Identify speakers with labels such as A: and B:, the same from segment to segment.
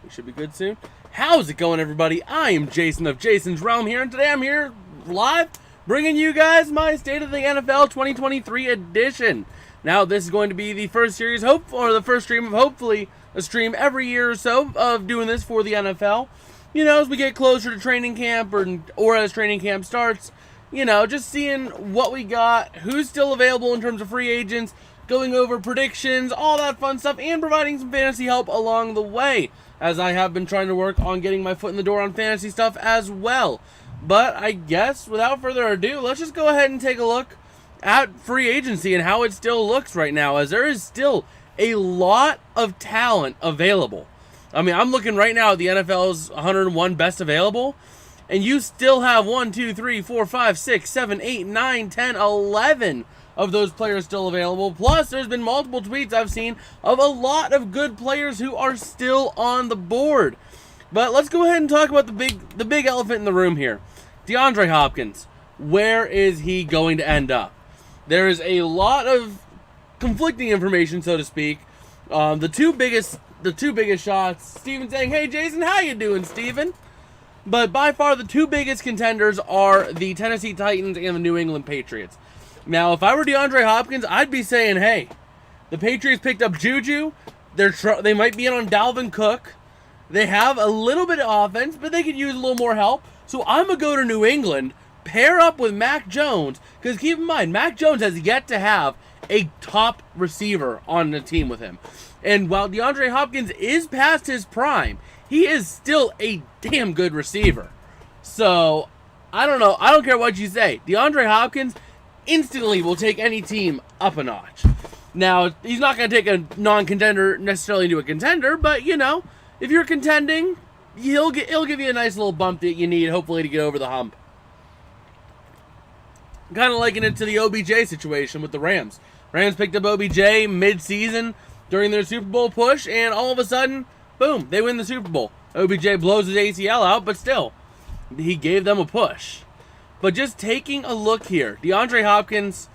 A: We should be good soon. How's it going, everybody? I am Jason of Jason's Realm here, and today I'm here live bringing you guys my State of the NFL 2023 edition. Now, this is going to be the first series, the first stream of hopefully a stream every year or so of doing this for the NFL. You know, as we get closer to training camp or as training camp starts, you know, just seeing what we got, who's still available in terms of free agents, going over predictions, all that fun stuff, and providing some fantasy help along the way, as I have been trying to work on getting my foot in the door on fantasy stuff as well. But I guess, without further ado, let's just go ahead and take a look at free agency and how it still looks right now, as there is still a lot of talent available. I mean, I'm looking right now at the NFL's 101 best available, and you still have 1, 2, 3, 4, 5, 6, 7, 8, 9, 10, 11 of those players still available. Plus, there's been multiple tweets I've seen of a lot of good players who are still on the board. But let's go ahead and talk about the big elephant in the room here. DeAndre Hopkins. Where is he going to end up? There is a lot of conflicting information, so to speak. The two biggest shots, Steven saying, "Hey Jason, how you doing, Steven?" But by far the two biggest contenders are the Tennessee Titans and the New England Patriots. Now, if I were DeAndre Hopkins, I'd be saying, hey, the Patriots picked up Juju. They might be in on Dalvin Cook. They have a little bit of offense, but they could use a little more help. So I'm going to go to New England, pair up with Mac Jones, because keep in mind, Mac Jones has yet to have a top receiver on the team with him. And while DeAndre Hopkins is past his prime, he is still a damn good receiver. So, I don't know. I don't care what you say. DeAndre Hopkins instantly will take any team up a notch. Now, he's not going to take a non-contender necessarily into a contender, but, you know, if you're contending, he'll give you a nice little bump that you need, hopefully, to get over the hump. Kind of liking it to the OBJ situation with the Rams. Rams picked up OBJ mid-season during their Super Bowl push, and all of a sudden, boom, they win the Super Bowl. OBJ blows his ACL out, but still, he gave them a push. But just taking a look here, DeAndre Hopkins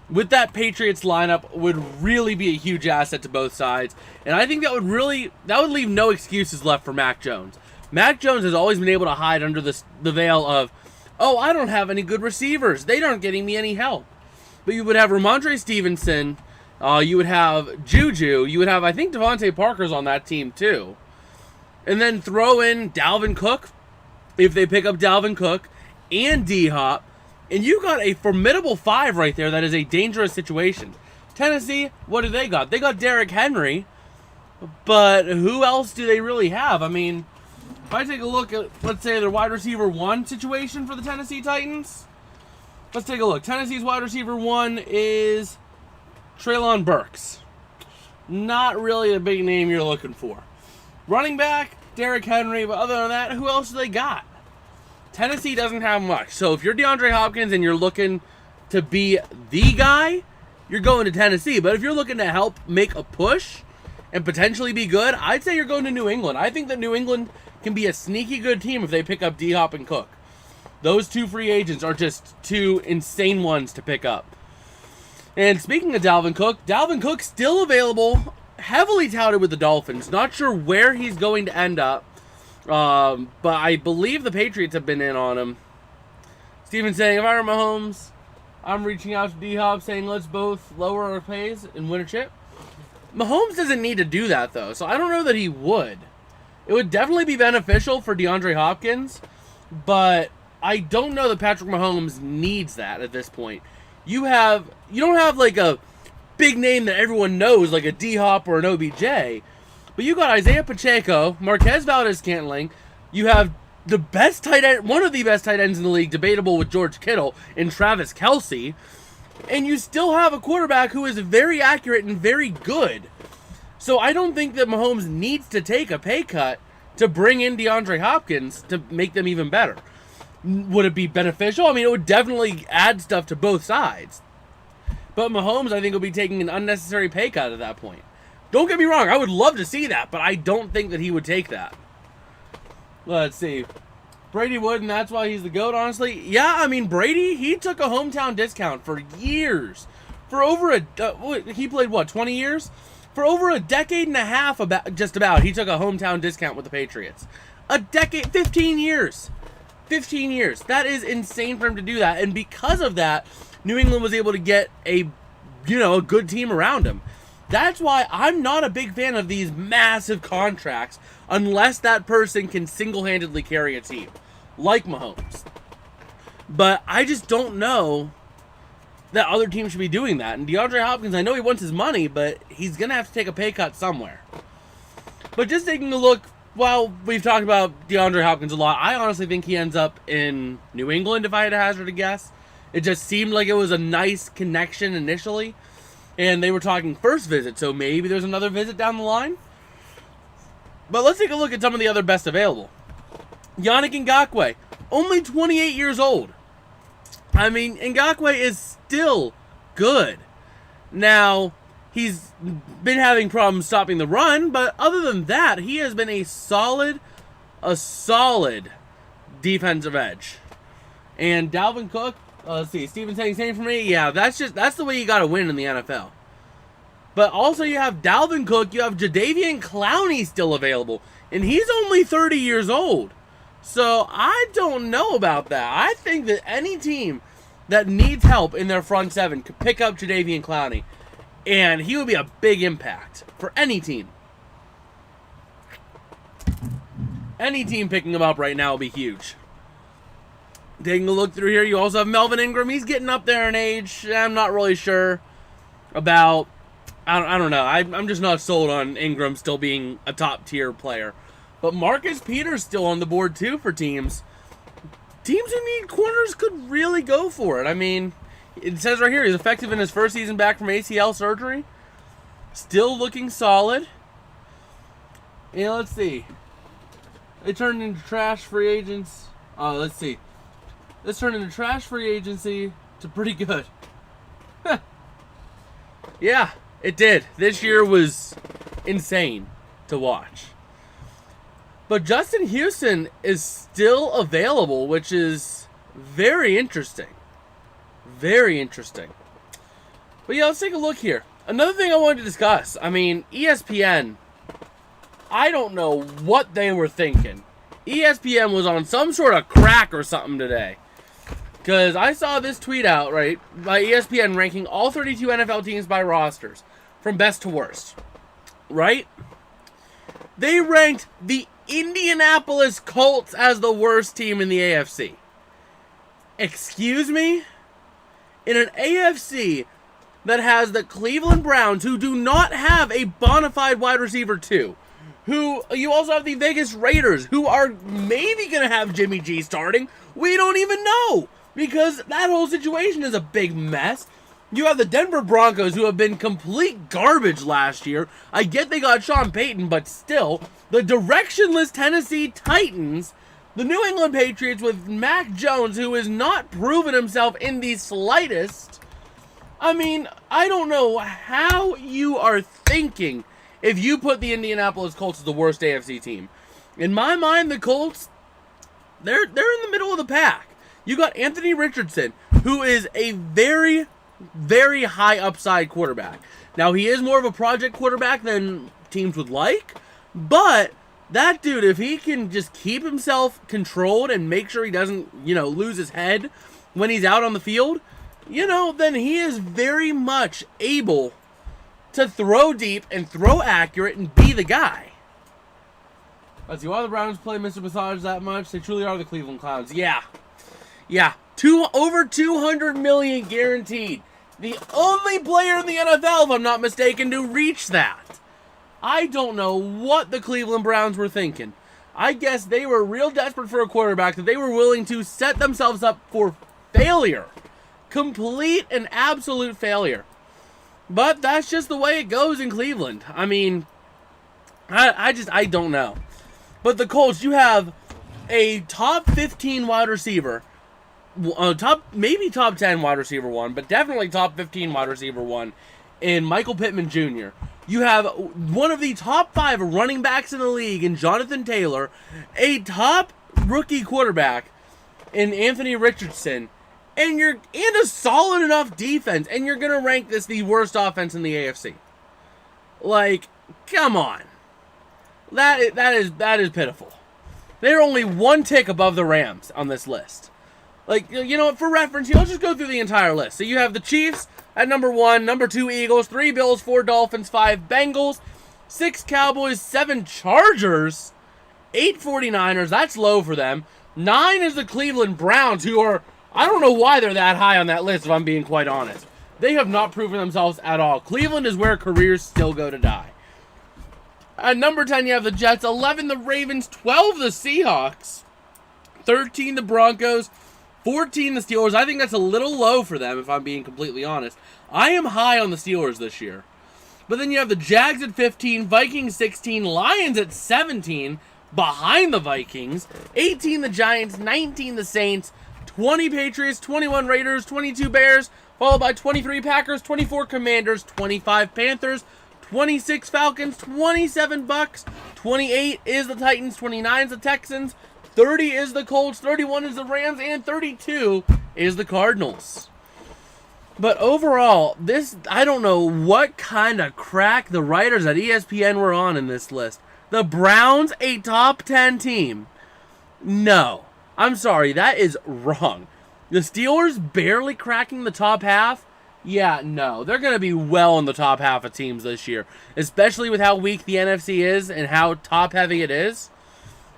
A: with that Patriots lineup would really be a huge asset to both sides. And I think that would leave no excuses left for Mac Jones. Mac Jones has always been able to hide under the veil of, oh, I don't have any good receivers. They aren't getting me any help. But you would have Ramondre Stevenson, you would have Juju, you would have, I think, Devontae Parker's on that team too. And then throw in Dalvin Cook, if they pick up Dalvin Cook, and D-Hop, and you got a formidable five right there that is a dangerous situation. Tennessee, what do they got? They got Derrick Henry, but who else do they really have? I mean, if I take a look at, let's say, their wide receiver 1 situation for the Tennessee Titans, let's take a look. Tennessee's wide receiver 1 is Treylon Burks. Not really a big name you're looking for. Running back, Derrick Henry, but other than that, who else do they got? Tennessee doesn't have much. So if you're DeAndre Hopkins and you're looking to be the guy, you're going to Tennessee. But if you're looking to help make a push and potentially be good, I'd say you're going to New England. I think that New England can be a sneaky good team if they pick up D-Hop and Cook. Those two free agents are just two insane ones to pick up. And speaking of Dalvin Cook still available, heavily touted with the Dolphins. Not sure where he's going to end up. But I believe the Patriots have been in on him. Steven saying, if I were Mahomes, I'm reaching out to D-Hop saying let's both lower our pays and win a chip. Mahomes doesn't need to do that, though, so I don't know that he would. It would definitely be beneficial for DeAndre Hopkins, but I don't know that Patrick Mahomes needs that at this point. You don't have like a big name that everyone knows, like a D-Hop or an OBJ. But you got Isaiah Pacheco, Marquez Valdez-Scantling. You have the best tight end, one of the best tight ends in the league, debatable with George Kittle, and Travis Kelce. And you still have a quarterback who is very accurate and very good. So I don't think that Mahomes needs to take a pay cut to bring in DeAndre Hopkins to make them even better. Would it be beneficial? I mean, it would definitely add stuff to both sides. But Mahomes, I think, will be taking an unnecessary pay cut at that point. Don't get me wrong, I would love to see that, but I don't think that he would take that. Let's see. Brady would, and that's why he's the GOAT, honestly. Yeah, I mean, Brady, he took a hometown discount for years. For over he played, 20 years? For over a decade and a half, just about, he took a hometown discount with the Patriots. A decade, 15 years. 15 years. That is insane for him to do that. And because of that, New England was able to get a good team around him. That's why I'm not a big fan of these massive contracts unless that person can single-handedly carry a team, like Mahomes. But I just don't know that other teams should be doing that. And DeAndre Hopkins, I know he wants his money, but he's going to have to take a pay cut somewhere. But just taking a look, while we've talked about DeAndre Hopkins a lot, I honestly think he ends up in New England if I had to hazard a guess. It just seemed like it was a nice connection initially. And they were talking first visit, so maybe there's another visit down the line. But let's take a look at some of the other best available. Yannick Ngakoue, only 28 years old. I mean, Ngakoue is still good. Now, he's been having problems stopping the run, but other than that, he has been a solid defensive edge. And Dalvin Cook, let's see, Steven saying same for me. Yeah, that's the way you got to win in the NFL. But also you have Dalvin Cook, you have Jadeveon Clowney still available, and he's only 30 years old. So I don't know about that. I think that any team that needs help in their front seven could pick up Jadeveon Clowney, and he would be a big impact for any team. Any team picking him up right now will be huge. Taking a look through here, you also have Melvin Ingram. He's getting up there in age. I'm not really sure about... I don't know. I'm just not sold on Ingram still being a top-tier player. But Marcus Peters still on the board, too, for teams. Teams who need corners could really go for it. I mean, it says right here, he's effective in his first season back from ACL surgery. Still looking solid. And let's see. They turned into trash free agents. Let's see. This turned into trash free agency to pretty good. Yeah, it did. This year was insane to watch. But Justin Houston is still available, which is very interesting. Very interesting. But yeah, let's take a look here. Another thing I wanted to discuss. I mean, ESPN, I don't know what they were thinking. ESPN was on some sort of crack or something today. Because I saw this tweet out, right, by ESPN ranking all 32 NFL teams by rosters, from best to worst. Right? They ranked the Indianapolis Colts as the worst team in the AFC. Excuse me? In an AFC that has the Cleveland Browns, who do not have a bona fide wide receiver 2, who you also have the Vegas Raiders, who are maybe going to have Jimmy G starting. We don't even know, because that whole situation is a big mess. You have the Denver Broncos, who have been complete garbage last year. I get they got Sean Payton, but still. The directionless Tennessee Titans. The New England Patriots with Mac Jones, who has not proven himself in the slightest. I mean, I don't know how you are thinking if you put the Indianapolis Colts as the worst AFC team. In my mind, the Colts, they're in the middle of the pack. You got Anthony Richardson, who is a very, very high upside quarterback. Now, he is more of a project quarterback than teams would like, but that dude, if he can just keep himself controlled and make sure he doesn't, lose his head when he's out on the field, then he is very much able to throw deep and throw accurate and be the guy. Let's see, why do the Browns play Mr. Massage that much? They truly are the Cleveland Clowns. Yeah. Over $200 million guaranteed. The only player in the NFL, if I'm not mistaken, to reach that. I don't know what the Cleveland Browns were thinking. I guess they were real desperate for a quarterback that they were willing to set themselves up for failure. Complete and absolute failure. But that's just the way it goes in Cleveland. I mean, I don't know. But the Colts, you have a top 15 wide receiver, maybe top 10 wide receiver one, but definitely top 15 wide receiver one in Michael Pittman Jr. You have one of the top 5 running backs in the league in Jonathan Taylor, a top rookie quarterback in Anthony Richardson, and a solid enough defense, and you're going to rank this the worst offense in the AFC. Like, come on. That is pitiful. They're only one tick above the Rams on this list. Like, you know what, for reference, let's just go through the entire list. So you have the Chiefs at number 1, number 2 Eagles, 3 Bills, 4 Dolphins, 5 Bengals, 6 Cowboys, 7 Chargers, 8 49ers, that's low for them. 9 is the Cleveland Browns, who are, I don't know why they're that high on that list, if I'm being quite honest. They have not proven themselves at all. Cleveland is where careers still go to die. At number 10, you have the Jets, 11 the Ravens, 12 the Seahawks, 13 the Broncos, 14 the Steelers. I think that's a little low for them, if I'm being completely honest. I am high on the Steelers this year. But then you have the Jags at 15, Vikings 16, Lions at 17, behind the Vikings, 18 the Giants, 19 the Saints, 20 Patriots, 21 Raiders, 22 Bears, followed by 23 Packers, 24 Commanders, 25 Panthers, 26 Falcons, 27 Bucks, 28 is the Titans, 29 is the Texans, 30 is the Colts, 31 is the Rams, and 32 is the Cardinals. But overall, I don't know what kind of crack the writers at ESPN were on in this list. The Browns, a top 10 team. No. I'm sorry, that is wrong. The Steelers barely cracking the top half? Yeah, no. They're going to be well in the top half of teams this year, especially with how weak the NFC is and how top-heavy it is.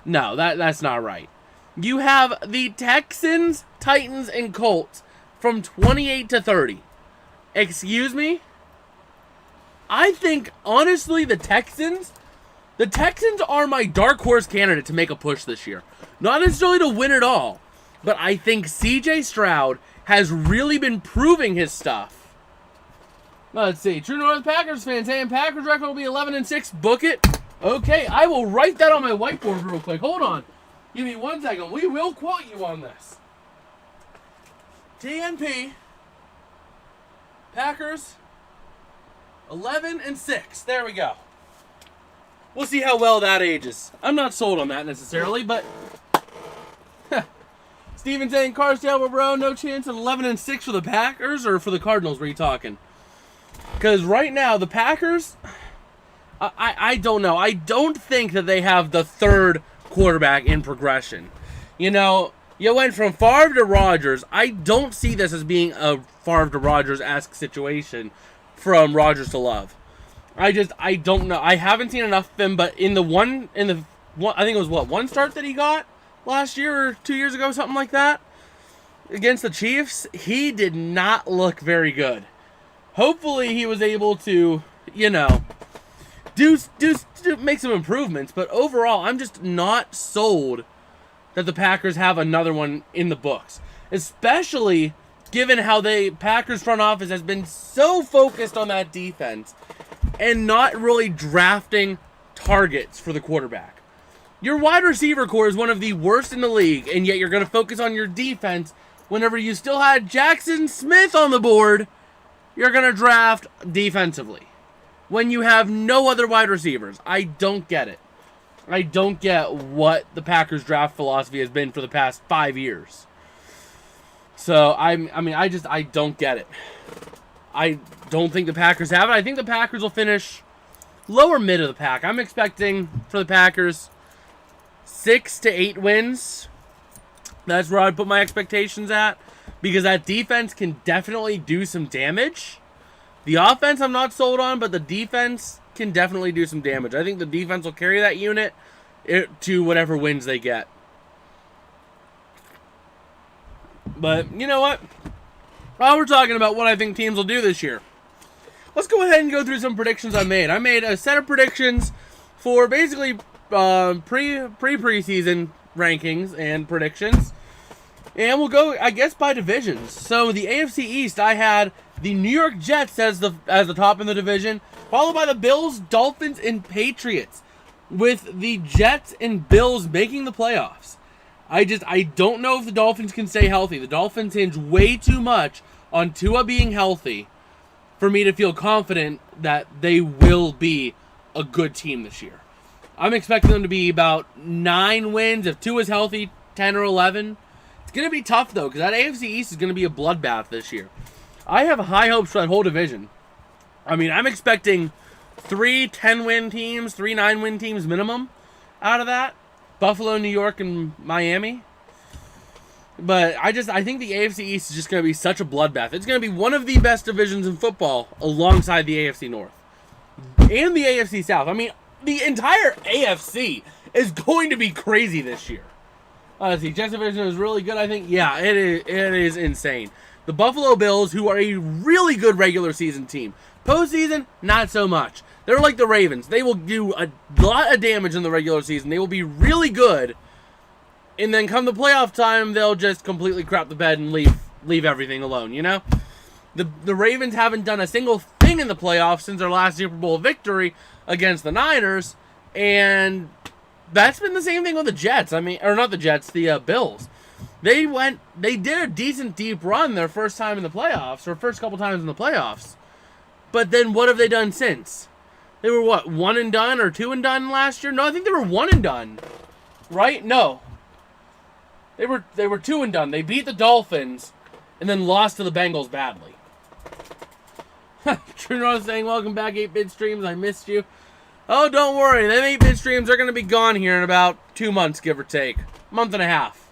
A: No, that's not right. You have the Texans, Titans, and Colts from 28 to 30. Excuse me? I think, honestly, the Texans are my dark horse candidate to make a push this year. Not necessarily to win it all, but I think C.J. Stroud has really been proving his stuff. Let's see. True North Packers fans saying Packers record will be 11-6. Book it. Okay, I will write that on my whiteboard real quick. Hold on. Give me 1 second. We will quote you on this. TNP. Packers 11-6. There we go. We'll see how well that ages. I'm not sold on that necessarily, but Steven saying Carsdale, bro, no chance at 11-6 for the Packers or for the Cardinals. Were you talking? Because right now the Packers, I don't know. I don't think that they have the third quarterback in progression. You know, you went from Favre to Rodgers. I don't see this as being a Favre to Rodgers-esque situation from Rodgers to Love. I don't know. I haven't seen enough of him, but in the one, I think it was one start that he got last year or 2 years ago, something like that, against the Chiefs, he did not look very good. Hopefully he was able to, you know, do make some improvements, but overall, I'm just not sold that the Packers have another one in the books, especially given how the Packers front office has been so focused on that defense and not really drafting targets for the quarterback. Your wide receiver core is one of the worst in the league, and yet you're going to focus on your defense whenever you still had Jackson Smith on the board. You're going to draft defensively when you have no other wide receivers. I don't get it. I don't get what the Packers draft philosophy has been for the past 5 years. So, I don't get it. I don't think the Packers have it. I think the Packers will finish lower mid of the pack. I'm expecting for the Packers 6 to 8 wins. That's where I'd put my expectations at, because that defense can definitely do some damage. The offense I'm not sold on, but the defense can definitely do some damage. I think the defense will carry that unit to whatever wins they get. But you know what? While we're talking about what I think teams will do this year, let's go ahead and go through some predictions I made. I made a set of predictions for basically preseason rankings and predictions. And we'll go, I guess, by divisions. So the AFC East, I had the New York Jets as the top in the division, followed by the Bills, Dolphins, and Patriots, with the Jets and Bills making the playoffs. I don't know if the Dolphins can stay healthy. The Dolphins hinge way too much on Tua being healthy for me to feel confident that they will be a good team this year. I'm expecting them to be about 9 wins. If Tua's healthy, 10 or 11. It's going to be tough, though, because that AFC East is going to be a bloodbath this year. I have high hopes for that whole division. I mean, I'm expecting 3 10-win teams, 3 9-win teams minimum out of that. Buffalo, New York, and Miami. But I think the AFC East is just going to be such a bloodbath. It's going to be one of the best divisions in football alongside the AFC North. And the AFC South. I mean, the entire AFC is going to be crazy this year. The Jets division is really good, I think. Yeah, it is insane. The Buffalo Bills, who are a really good regular season team. Postseason, not so much. They're like the Ravens. They will do a lot of damage in the regular season. They will be really good. And then come the playoff time, they'll just completely crap the bed and leave everything alone, you know? The Ravens haven't done a single thing in the playoffs since their last Super Bowl victory against the Niners. And that's been the same thing with the Jets. I mean, or not the Jets, the Bills. They did a decent deep run their first time in the playoffs, or first couple times in the playoffs. But then what have they done since? They were what, 1 and done or 2 and done last year? No, I think they were 1 and done. Right? No. They were 2 and done. They beat the Dolphins and then lost to the Bengals badly. Truno saying, welcome back, 8-Bit Streams. I missed you. Oh, don't worry. Them 8-Bit Streams are going to be gone here in about 2 months, give or take. Month and a half.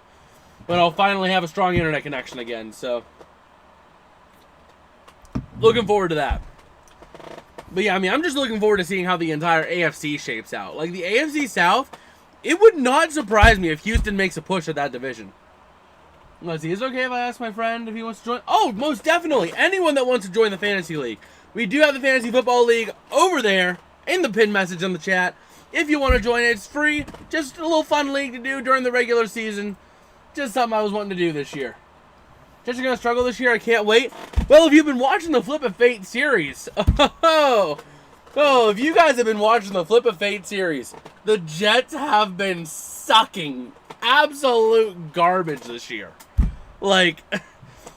A: But I'll finally have a strong internet connection again, so looking forward to that. But yeah, I mean, I'm just looking forward to seeing how the entire AFC shapes out. Like, the AFC South, it would not surprise me if Houston makes a push at that division. Let's see, is it okay if I ask my friend if he wants to join? Oh, most definitely. Anyone that wants to join the Fantasy League. We do have the Fantasy Football League over there in the pinned message on the chat. If you want to join it, it's free. Just a little fun league to do during the regular season. Just something I was wanting to do this year. Jets are going to struggle this year. I can't wait. Well, if you've been watching the Flip of Fate series, if you guys have been watching the Flip of Fate series, the Jets have been sucking absolute garbage this year. Like,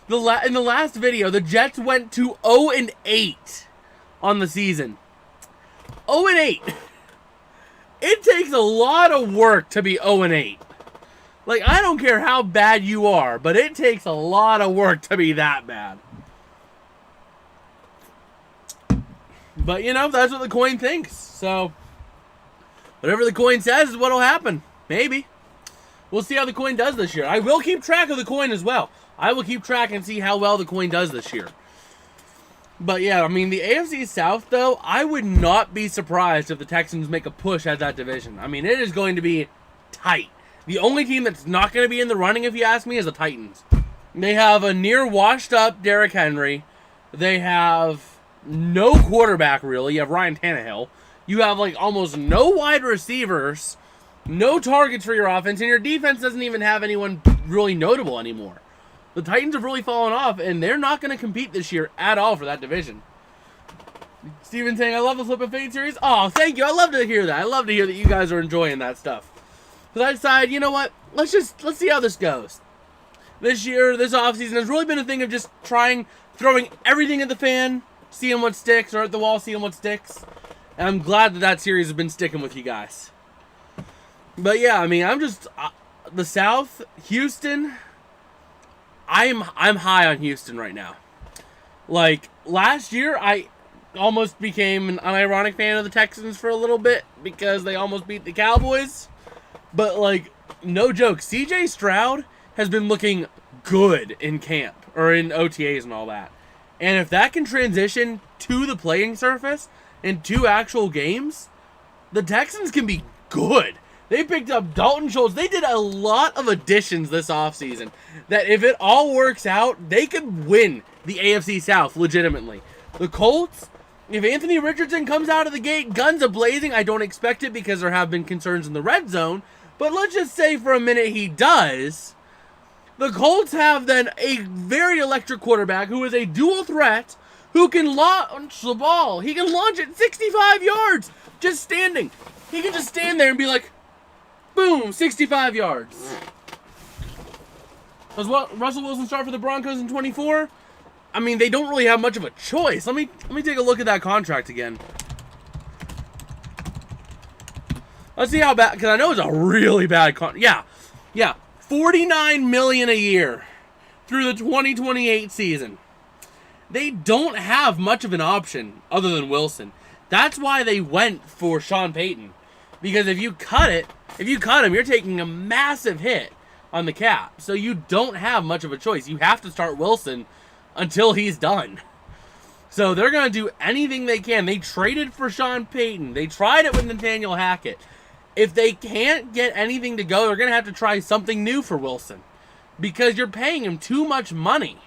A: in the last video, the Jets went to 0-8 on the season. 0-8. It takes a lot of work to be 0-8. Like, I don't care how bad you are, but it takes a lot of work to be that bad. But, you know, that's what the coin thinks. So, whatever the coin says is what'll happen. Maybe. We'll see how the coin does this year. I will keep track of the coin as well. I will keep track and see how well the coin does this year. But, yeah, I mean, the AFC South, though, I would not be surprised if the Texans make a push at that division. I mean, it is going to be tight. The only team that's not going to be in the running, if you ask me, is the Titans. They have a near washed-up Derrick Henry. They have no quarterback, really. You have Ryan Tannehill. You have, like, almost no wide receivers, no targets for your offense, and your defense doesn't even have anyone really notable anymore. The Titans have really fallen off, and they're not going to compete this year at all for that division. Steven saying, I love the Flip of Fate series. Oh, thank you. I love to hear that. I love to hear that you guys are enjoying that stuff. Because I decided, you know what, let's see how this goes. This year, this offseason, has really been a thing of just throwing everything at the fan, seeing what sticks, or at the wall, seeing what sticks. And I'm glad that series has been sticking with you guys. But yeah, I mean, I'm just, the South, Houston, I'm high on Houston right now. Like, last year, I almost became an unironic fan of the Texans for a little bit, because they almost beat the Cowboys. But, like, no joke, CJ Stroud has been looking good in camp, or in OTAs and all that. And if that can transition to the playing surface and to actual games, the Texans can be good. They picked up Dalton Schultz. They did a lot of additions this offseason that if it all works out, they could win the AFC South legitimately. The Colts, if Anthony Richardson comes out of the gate guns a-blazing, I don't expect it because there have been concerns in the red zone. But let's just say for a minute he does. The Colts have then a very electric quarterback who is a dual threat who can launch the ball. He can launch it 65 yards just standing. He can just stand there and be like, boom, 65 yards. Does Russell Wilson start for the Broncos in 24? I mean, they don't really have much of a choice. Let me take a look at that contract again. Let's see how bad, because I know it's a really bad contract. Yeah, $49 million a year through the 2028 season. They don't have much of an option other than Wilson. That's why they went for Sean Payton. Because if you cut him, you're taking a massive hit on the cap. So you don't have much of a choice. You have to start Wilson until he's done. So they're going to do anything they can. They traded for Sean Payton. They tried it with Nathaniel Hackett. If they can't get anything to go, they're going to have to try something new for Wilson. Because you're paying him too much money.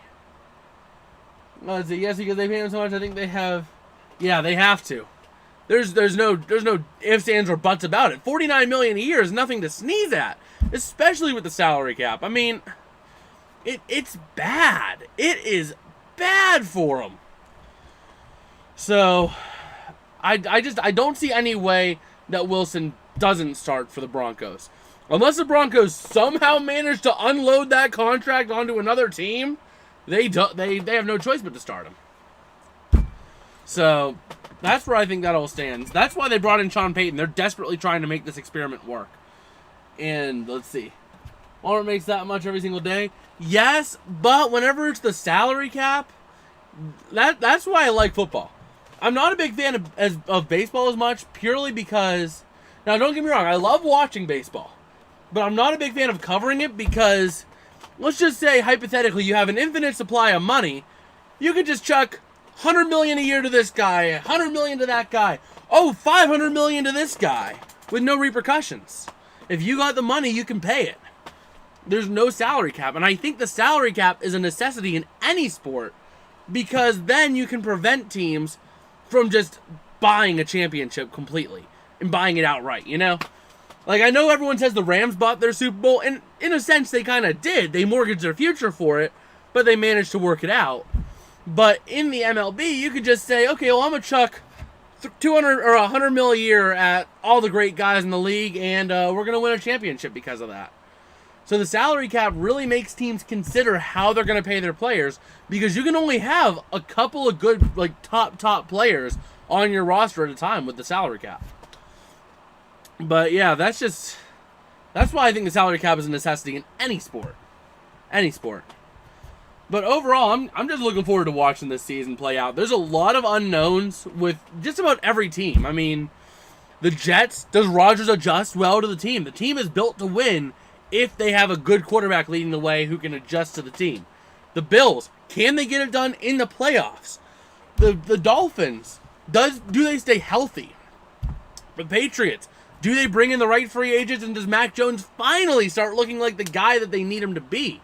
A: Let's see. Yes, because they pay him so much, I think they have... Yeah, they have to. There's no ifs, ands, or buts about it. $49 million a year is nothing to sneeze at. Especially with the salary cap. I mean, it's bad. It is bad for them. So, I don't see any way that Wilson doesn't start for the Broncos. Unless the Broncos somehow manage to unload that contract onto another team, they have no choice but to start him. So, that's where I think that all stands. That's why they brought in Sean Payton. They're desperately trying to make this experiment work. And, let's see. Walmart makes that much every single day. Yes, but whenever it's the salary cap, that's why I like football. I'm not a big fan of baseball as much, purely because... Now, don't get me wrong, I love watching baseball. But I'm not a big fan of covering it because, let's just say, hypothetically, you have an infinite supply of money. You could just chuck $100 million a year to this guy, $100 million to that guy. Oh, $500 million to this guy, with no repercussions. If you got the money, you can pay it. There's no salary cap. And I think the salary cap is a necessity in any sport, because then you can prevent teams from just buying a championship completely and buying it outright, you know? Like, I know everyone says the Rams bought their Super Bowl, and in a sense, they kind of did. They mortgaged their future for it, but they managed to work it out. But in the MLB, you could just say, okay, well, I'm going to chuck 200 or 100 mil a year at all the great guys in the league, and we're going to win a championship because of that. So the salary cap really makes teams consider how they're going to pay their players, because you can only have a couple of good, like, top players on your roster at a time with the salary cap. But yeah, that's why I think the salary cap is a necessity in any sport. Any sport. But overall, I'm just looking forward to watching this season play out. There's a lot of unknowns with just about every team. I mean, the Jets, does Rodgers adjust well to the team? The team is built to win if they have a good quarterback leading the way who can adjust to the team. The Bills, can they get it done in the playoffs? The Dolphins, do they stay healthy? The Patriots, do they bring in the right free agents, and does Mac Jones finally start looking like the guy that they need him to be?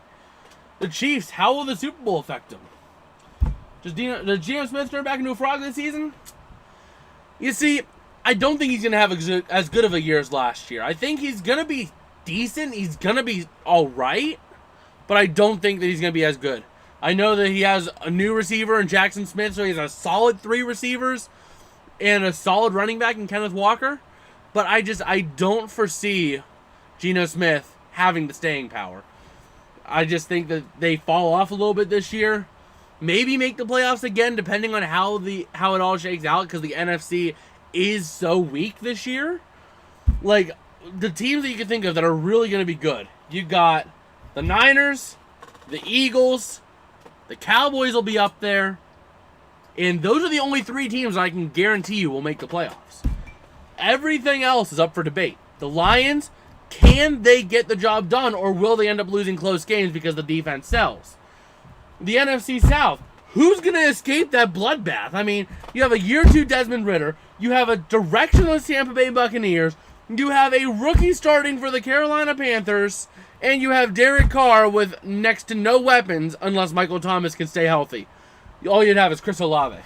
A: The Chiefs, how will the Super Bowl affect them? Does Geno Smith turn back into a frog this season? You see, I don't think he's going to have as good of a year as last year. I think he's going to be decent. He's going to be all right, but I don't think that he's going to be as good. I know that he has a new receiver in Jackson Smith, so he has a solid 3 receivers and a solid running back in Kenneth Walker. But I don't foresee Geno Smith having the staying power. I just think that they fall off a little bit this year. Maybe make the playoffs again, depending on how it all shakes out, because the NFC is so weak this year. Like, the teams that you can think of that are really going to be good. You got the Niners, the Eagles, the Cowboys will be up there. And those are the only 3 teams I can guarantee you will make the playoffs. Everything else is up for debate. The Lions, can they get the job done, or will they end up losing close games because the defense sells? The NFC South, who's going to escape that bloodbath? I mean, you have a year 2 Desmond Ridder, you have a directionless Tampa Bay Buccaneers, you have a rookie starting for the Carolina Panthers, and you have Derek Carr with next to no weapons unless Michael Thomas can stay healthy. All you'd have is Chris Olave.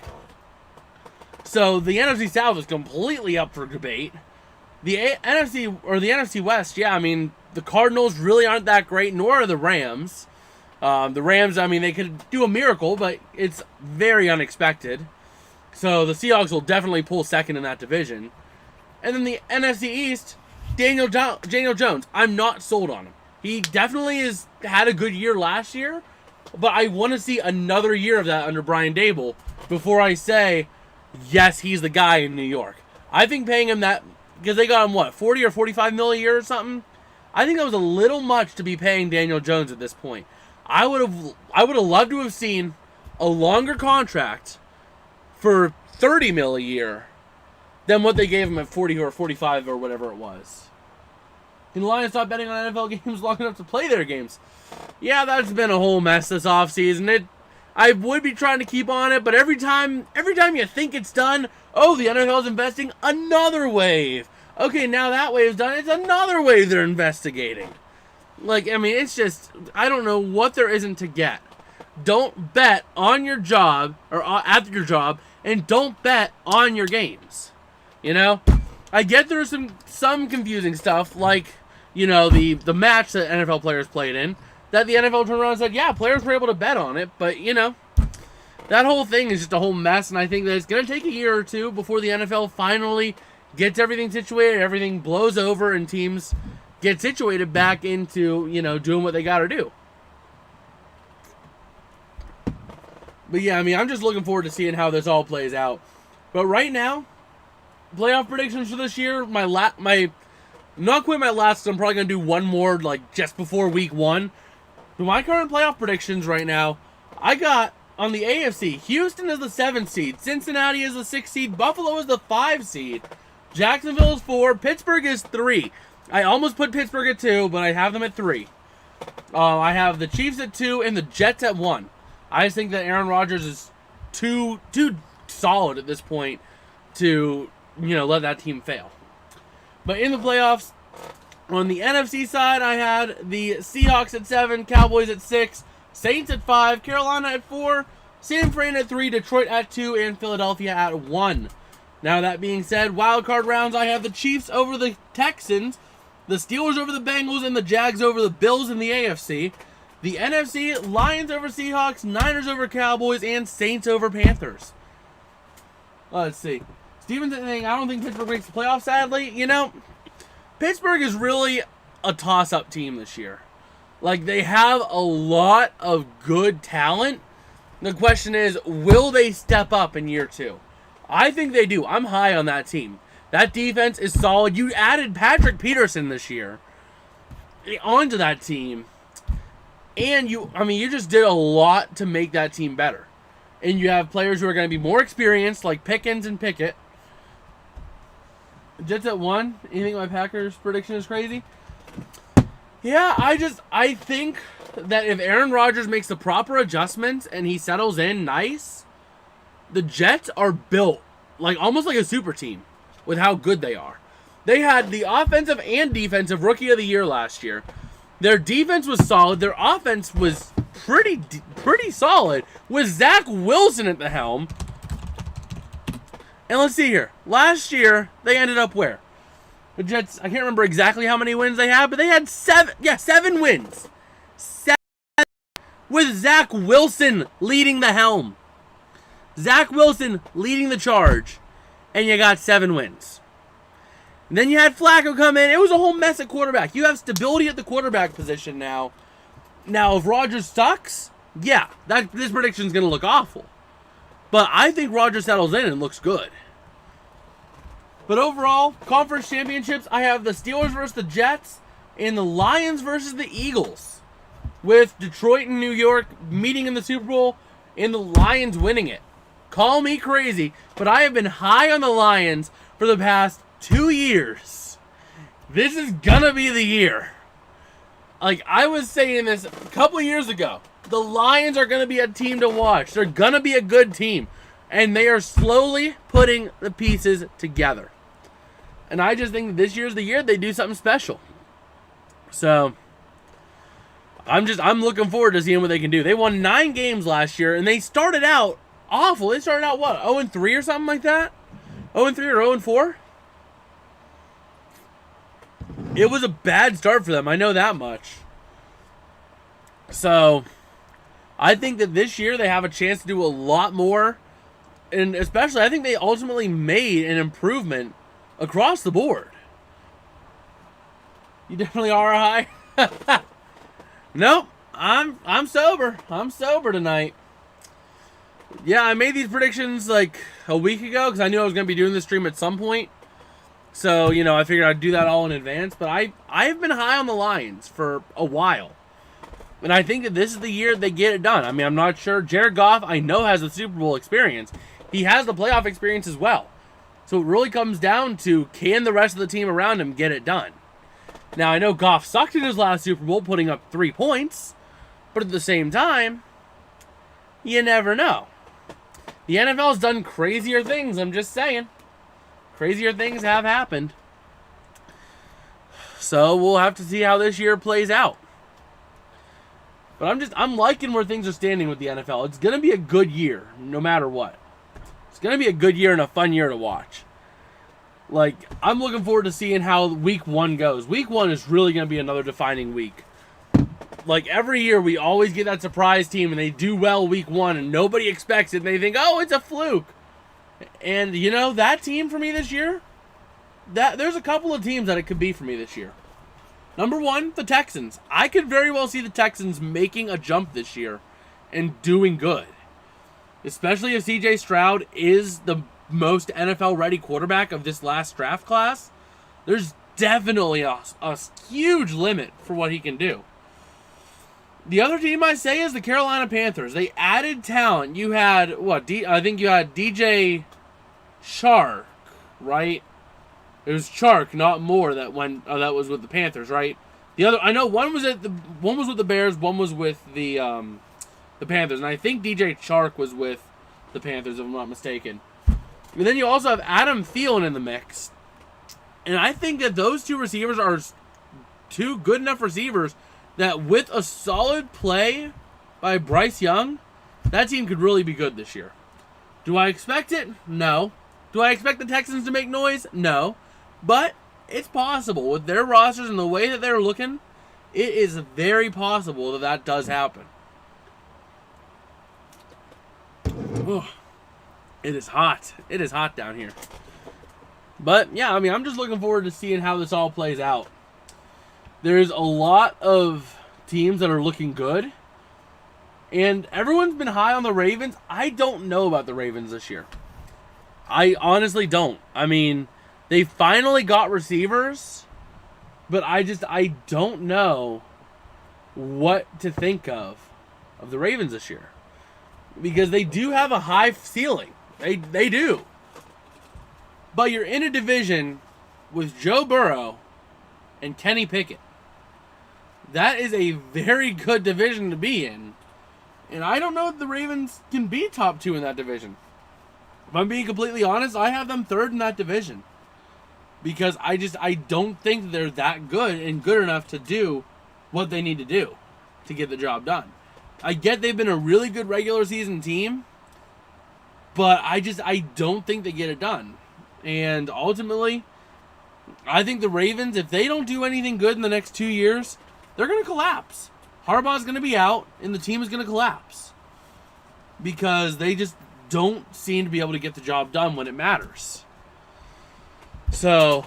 A: So the NFC South is completely up for debate. The NFC West, yeah, I mean, the Cardinals really aren't that great, nor are the Rams. The Rams, I mean, they could do a miracle, but it's very unexpected. So the Seahawks will definitely pull second in that division. And then the NFC East, Daniel Jones, I'm not sold on him. He definitely has had a good year last year, but I want to see another year of that under Brian Daboll before I say, yes, he's the guy in New York. I think paying him that, because they got him, what, 40 or 45 mil a year or something? I think that was a little much to be paying Daniel Jones at this point. I would have loved to have seen a longer contract for 30 mil a year than what they gave him at 40 or 45 or whatever it was. Can the Lions stop betting on NFL games long enough to play their games? Yeah, that's been a whole mess this offseason. I would be trying to keep on it, but every time you think it's done, oh, the NFL's investing another wave. Okay, now that wave's done, it's another wave they're investigating. Like, I mean, it's just, I don't know what there isn't to get. Don't bet on your job, or at your job, and don't bet on your games. You know? I get there's some confusing stuff, like, you know, the match that NFL players played in, that the NFL turned around and said, yeah, players were able to bet on it, but, you know, that whole thing is just a whole mess, and I think that it's going to take a year or two before the NFL finally gets everything situated, everything blows over, and teams get situated back into, you know, doing what they got to do. But yeah, I mean, I'm just looking forward to seeing how this all plays out. But right now, playoff predictions for this year, not quite my last, I'm probably going to do one more, like, just before week 1. But my current playoff predictions right now, I got, on the AFC, Houston is the 7th seed, Cincinnati is the 6th seed, Buffalo is the 5 seed, Jacksonville is 4, Pittsburgh is 3. I almost put Pittsburgh at 2, but I have them at 3. I have the Chiefs at 2 and the Jets at 1. I just think that Aaron Rodgers is too solid at this point to, you know, let that team fail. But in the playoffs, on the NFC side, I had the Seahawks at 7, Cowboys at 6, Saints at 5, Carolina at 4, San Fran at 3, Detroit at 2, and Philadelphia at 1. Now, that being said, wildcard rounds, I have the Chiefs over the Texans, the Steelers over the Bengals, and the Jags over the Bills in the AFC. The NFC, Lions over Seahawks, Niners over Cowboys, and Saints over Panthers. Let's see. Steven's saying, I don't think Pittsburgh makes the playoffs, sadly. You know, Pittsburgh is really a toss-up team this year. Like, they have a lot of good talent. The question is, will they step up in year 2? I think they do. I'm high on that team. That defense is solid. You added Patrick Peterson this year onto that team. And you just did a lot to make that team better. And you have players who are going to be more experienced, like Pickens and Pickett. Jets at 1. You think my Packers prediction is crazy? Yeah, I think that if Aaron Rodgers makes the proper adjustments and he settles in nice, the Jets are built like almost like a super team with how good they are. They had the offensive and defensive rookie of the year last year. Their defense was solid. Their offense was pretty solid with Zach Wilson at the helm. And let's see here. Last year, they ended up where? The Jets, I can't remember exactly how many wins they had, but they had 7 wins. 7 with Zach Wilson leading the helm. Zach Wilson leading the charge. And you got 7 wins. And then you had Flacco come in. It was a whole mess at quarterback. You have stability at the quarterback position now. Now, if Rodgers sucks, yeah, this prediction is going to look awful. But I think Rodgers settles in and looks good. But overall, conference championships, I have the Steelers versus the Jets and the Lions versus the Eagles. With Detroit and New York meeting in the Super Bowl and the Lions winning it. Call me crazy, but I have been high on the Lions for the past 2 years. This is gonna be the year. Like, I was saying this a couple years ago. The Lions are gonna be a team to watch. They're gonna be a good team. And they are slowly putting the pieces together. And I just think this year's the year they do something special. So, I'm looking forward to seeing what they can do. They won 9 games last year, and they started out awful. They started out, what, 0-3 or something like that? 0-3 or 0-4? It was a bad start for them. I know that much. So, I think that this year they have a chance to do a lot more. And especially, I think they ultimately made an improvement across the board. You definitely are high. Nope, I'm sober. I'm sober tonight. Yeah, I made these predictions like a week ago because I knew I was going to be doing this stream at some point. So, you know, I figured I'd do that all in advance. But I've been high on the Lions for a while. And I think that this is the year they get it done. I mean, I'm not sure. Jared Goff, I know, has the Super Bowl experience. He has the playoff experience as well. So it really comes down to, can the rest of the team around him get it done? Now, I know Goff sucked in his last Super Bowl, putting up 3 points, but at the same time, you never know. The NFL's done crazier things, I'm just saying. Crazier things have happened. So we'll have to see how this year plays out. But I'm liking where things are standing with the NFL. It's going to be a good year, no matter what. It's going to be a good year and a fun year to watch. Like, I'm looking forward to seeing how week 1 goes. Week 1 is really going to be another defining week. Like, every year we always get that surprise team and they do well week 1 and nobody expects it and they think, oh, it's a fluke. And, you know, that team for me this year, there's a couple of teams that it could be for me this year. Number 1, the Texans. I could very well see the Texans making a jump this year and doing good. Especially if CJ Stroud is the most NFL-ready quarterback of this last draft class. There's definitely a huge limit for what he can do. The other team I say is the Carolina Panthers. They added talent. You had, I think you had DJ Chark, right? It was Chark, not Moore, that was with the Panthers, right? The other, I know one was with the Bears, one was with the Panthers, and I think DJ Chark was with the Panthers, if I'm not mistaken. And then you also have Adam Thielen in the mix, and I think that those 2 receivers are 2 good enough receivers that with a solid play by Bryce Young, that team could really be good this year. Do I expect it? No. Do I expect the Texans to make noise? No. But it's possible. With their rosters and the way that they're looking, it is very possible that that does happen. Oh, it is hot. It is hot down here. But, yeah, I mean, I'm just looking forward to seeing how this all plays out. There's a lot of teams that are looking good. And everyone's been high on the Ravens. I don't know about the Ravens this year. I honestly don't. I mean, they finally got receivers, but I don't know what to think of the Ravens this year. Because they do have a high ceiling. They do. But you're in a division with Joe Burrow and Kenny Pickett. That is a very good division to be in. And I don't know if the Ravens can be top 2 in that division. If I'm being completely honest, I have them 3rd in that division. Because I don't think they're that good and good enough to do what they need to do to get the job done. I get they've been a really good regular season team, but I don't think they get it done. And ultimately, I think the Ravens, if they don't do anything good in the next 2 years, they're going to collapse. Harbaugh's going to be out, and the team is going to collapse. Because they just don't seem to be able to get the job done when it matters. So,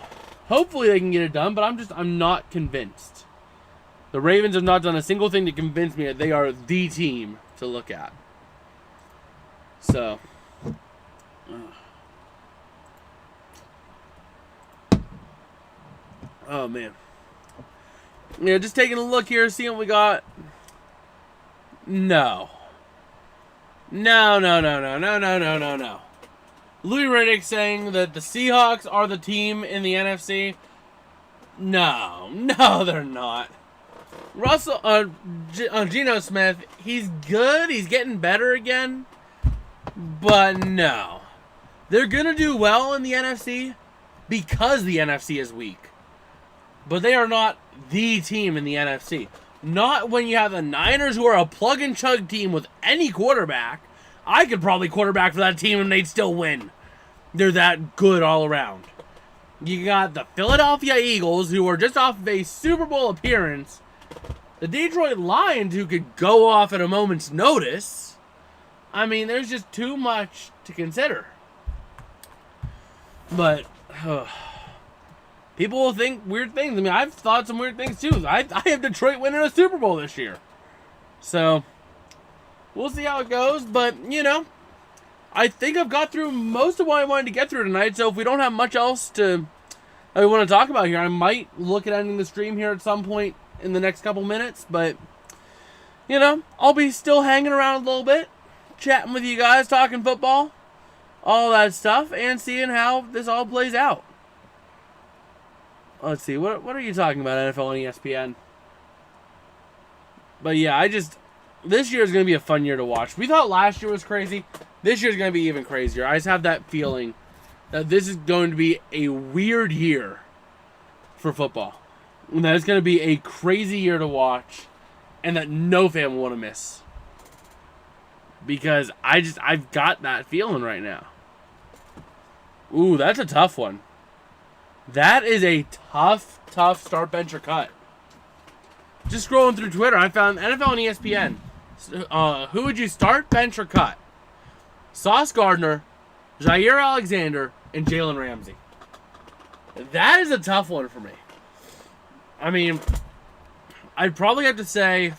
A: hopefully they can get it done, but I'm not convinced. The Ravens have not done a single thing to convince me that they are the team to look at. So, oh man. Yeah, just taking a look here, seeing what we got. No. No. Louis Riddick saying that the Seahawks are the team in the NFC. No, they're not. Geno Smith, he's good. He's getting better again. But no. They're going to do well in the NFC because the NFC is weak. But they are not the team in the NFC. Not when you have the Niners, who are a plug-and-chug team with any quarterback. I could probably quarterback for that team and they'd still win. They're that good all around. You got the Philadelphia Eagles, who are just off of a Super Bowl appearance. The Detroit Lions, who could go off at a moment's notice. I mean, there's just too much to consider. But people will think weird things. I mean, I've thought some weird things too. I have Detroit winning a Super Bowl this year. So, we'll see how it goes. But, you know, I think I've got through most of what I wanted to get through tonight. So, if we don't have much else that we want to talk about here, I might look at ending the stream here at some point in the next couple minutes. But, you know, I'll be still hanging around a little bit, chatting with you guys, talking football. all that stuff, and seeing how this all plays out. Let's see, what are you talking about, NFL and ESPN? But yeah, this year is going to be a fun year to watch. We thought last year was crazy. This year is going to be even crazier. I just have that feeling that this is going to be a weird year for football. And that it's going to be a crazy year to watch, and that no fan will want to miss. Because I've got that feeling right now. Ooh, that's a tough one. That is a tough start, bench, or cut. Just scrolling through Twitter, I found NFL and ESPN. Who would you start, bench, or cut? Sauce Gardner, Jair Alexander, and Jalen Ramsey. That is a tough one for me. I mean, I'd probably have to say,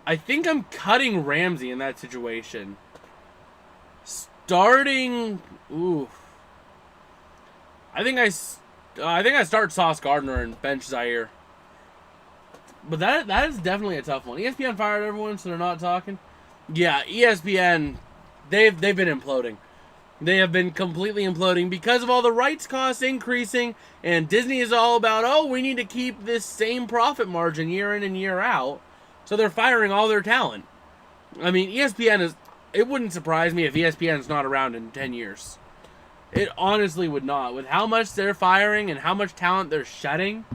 A: I think I'm cutting Ramsey in that situation. Starting, ooh. I think I start Sauce Gardner and bench Zaire. But that is definitely a tough one. ESPN fired everyone, so they're not talking. Yeah, ESPN, they've been imploding. They have been completely imploding because of all the rights costs increasing, and Disney is all about, oh, we need to keep this same profit margin year in and year out. So they're firing all their talent. I mean, it wouldn't surprise me if ESPN is not around in 10 years. It honestly would not. With how much they're firing and how much talent they're shedding,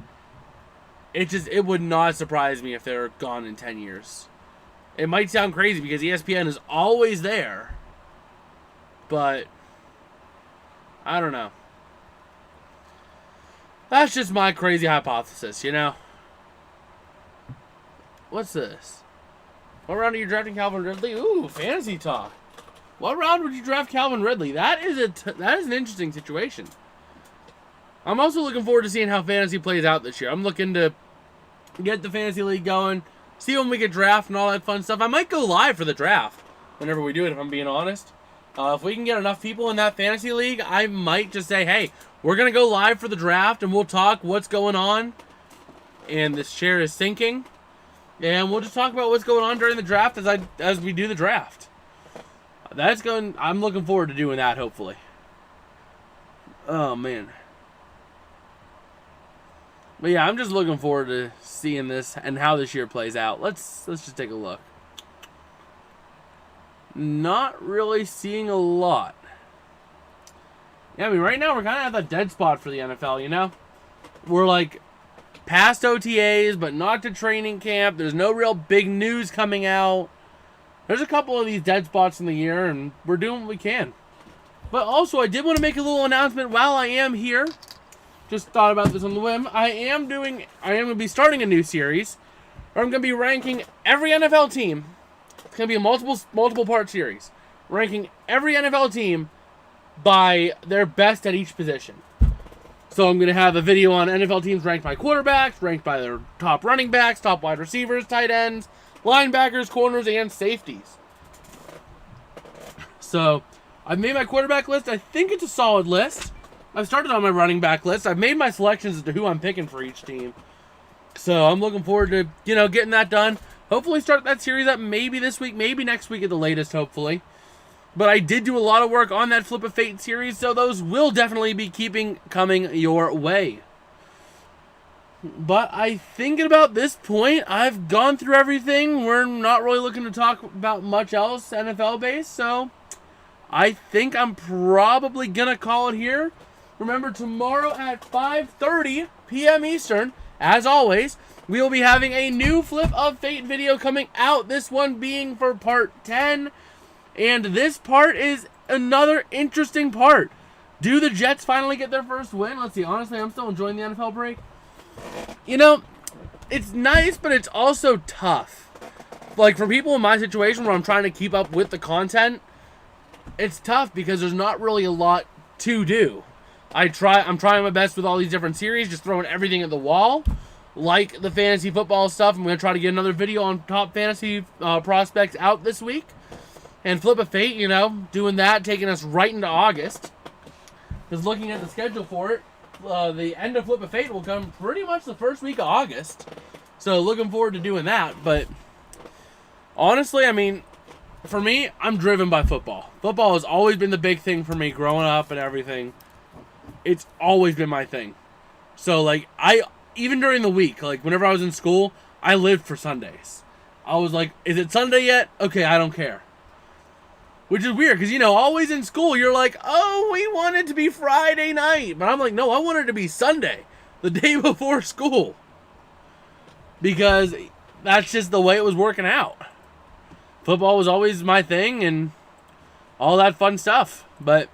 A: it would not surprise me if they're gone in 10 years. It might sound crazy because ESPN is always there, but I don't know. That's just my crazy hypothesis, you know? What's this? What round are you drafting Calvin Ridley? Ooh, fantasy talk. What round would you draft Calvin Ridley? That is an interesting situation. I'm also looking forward to seeing how fantasy plays out this year. I'm looking to get the fantasy league going, see when we get draft and all that fun stuff. I might go live for the draft whenever we do it, if I'm being honest. If we can get enough people in that fantasy league, I might just say, hey, we're going to go live for the draft, and we'll talk what's going on. And this chair is sinking. And we'll just talk about what's going on during the draft as we do the draft. I'm looking forward to doing that, hopefully. Oh, man. But yeah, I'm just looking forward to seeing this and how this year plays out. Let's just take a look. Not really seeing a lot. Yeah, I mean, right now we're kind of at that dead spot for the NFL, you know? We're like past OTAs, but not to training camp. There's no real big news coming out. There's a couple of these dead spots in the year, and we're doing what we can. But also, I did want to make a little announcement while I am here. Just thought about this on the whim. I am going to be starting a new series where I'm going to be ranking every NFL team. It's going to be a multiple part series. Ranking every NFL team by their best at each position. So I'm going to have a video on NFL teams ranked by quarterbacks, ranked by their top running backs, top wide receivers, tight ends, linebackers, corners, and safeties. So I've made my quarterback list. I think it's a solid list. I've started on my running back list. I've made my selections as to who I'm picking for each team. So I'm looking forward to, getting that done. Hopefully start that series up maybe this week, maybe next week at the latest, hopefully. But I did do a lot of work on that Flip of Fate series, so those will definitely be coming your way. But I think at about this point, I've gone through everything. We're not really looking to talk about much else NFL-based, so I think I'm probably going to call it here. Remember, tomorrow at 5:30 p.m. Eastern, as always, we will be having a new Flip of Fate video coming out, this one being for part 10. And this part is another interesting part. Do the Jets finally get their first win? Let's see. Honestly, I'm still enjoying the NFL break. It's nice, but it's also tough. Like, for people in my situation where I'm trying to keep up with the content, it's tough because there's not really a lot to do. I'm trying my best with all these different series, just throwing everything at the wall. Like the fantasy football stuff, I'm going to try to get another video on top fantasy prospects out this week. And Flip of Fate, doing that, taking us right into August. Because looking at the schedule for it, the end of Flip of Fate will come pretty much the first week of August. So looking forward to doing that. But honestly, I mean, for me, I'm driven by football. Football has always been the big thing for me growing up and everything. It's always been my thing. So, like, even during the week, like, whenever I was in school, I lived for Sundays. I was like, is it Sunday yet? Okay, I don't care. Which is weird, because, always in school, you're like, oh, we want it to be Friday night. But I'm like, no, I want it to be Sunday, the day before school. Because that's just the way it was working out. Football was always my thing and all that fun stuff. But,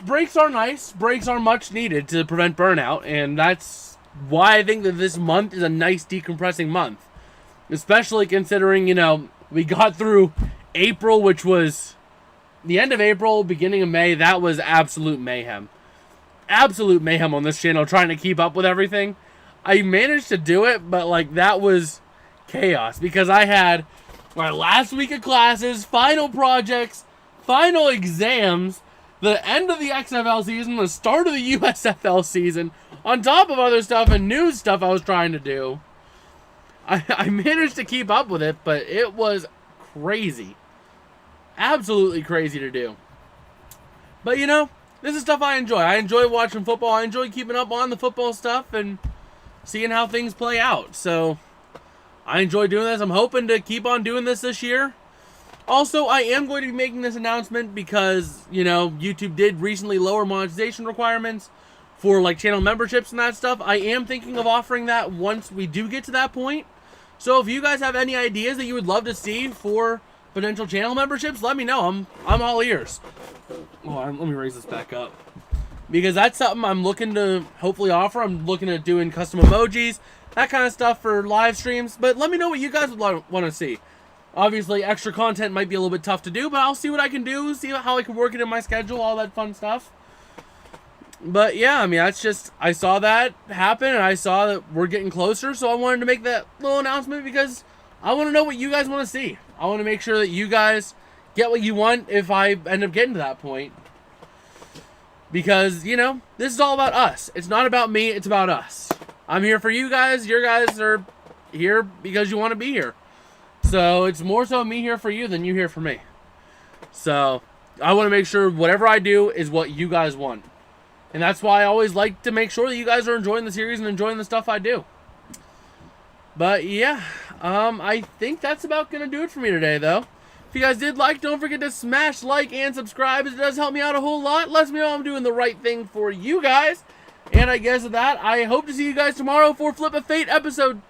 A: breaks are nice. Breaks are much needed to prevent burnout. And that's why I think that this month is a nice decompressing month. Especially considering, we got through April, which was the end of April, beginning of May. That was absolute mayhem. Absolute mayhem on this channel, trying to keep up with everything. I managed to do it, but, that was chaos. Because I had my last week of classes, final projects, final exams, the end of the XFL season, the start of the USFL season, on top of other stuff and news stuff I was trying to do. I managed to keep up with it, but it was crazy. Absolutely crazy to do. But, this is stuff I enjoy. I enjoy watching football. I enjoy keeping up on the football stuff and seeing how things play out. So, I enjoy doing this. I'm hoping to keep on doing this year. Also, I am going to be making this announcement because, YouTube did recently lower monetization requirements for, channel memberships and that stuff. I am thinking of offering that once we do get to that point. So, if you guys have any ideas that you would love to see for potential channel memberships, let me know. I'm all ears. Oh, let me raise this back up. Because that's something I'm looking to hopefully offer. I'm looking at doing custom emojis, that kind of stuff for live streams. But let me know what you guys would want to see. Obviously, extra content might be a little bit tough to do, but I'll see what I can do, see how I can work it in my schedule, all that fun stuff. But yeah, that's just, I saw that happen, and I saw that we're getting closer, so I wanted to make that little announcement because I want to know what you guys want to see. I want to make sure that you guys get what you want if I end up getting to that point. Because, this is all about us. It's not about me, it's about us. I'm here for you guys. Your guys are here because you want to be here. So, it's more so me here for you than you here for me. So, I want to make sure whatever I do is what you guys want. And that's why I always like to make sure that you guys are enjoying the series and enjoying the stuff I do. But, yeah. I think that's about going to do it for me today, though. If you guys did like, don't forget to smash like and subscribe. It does help me out a whole lot. Lets me know I'm doing the right thing for you guys. And I guess with that, I hope to see you guys tomorrow for Flip of Fate episode 10.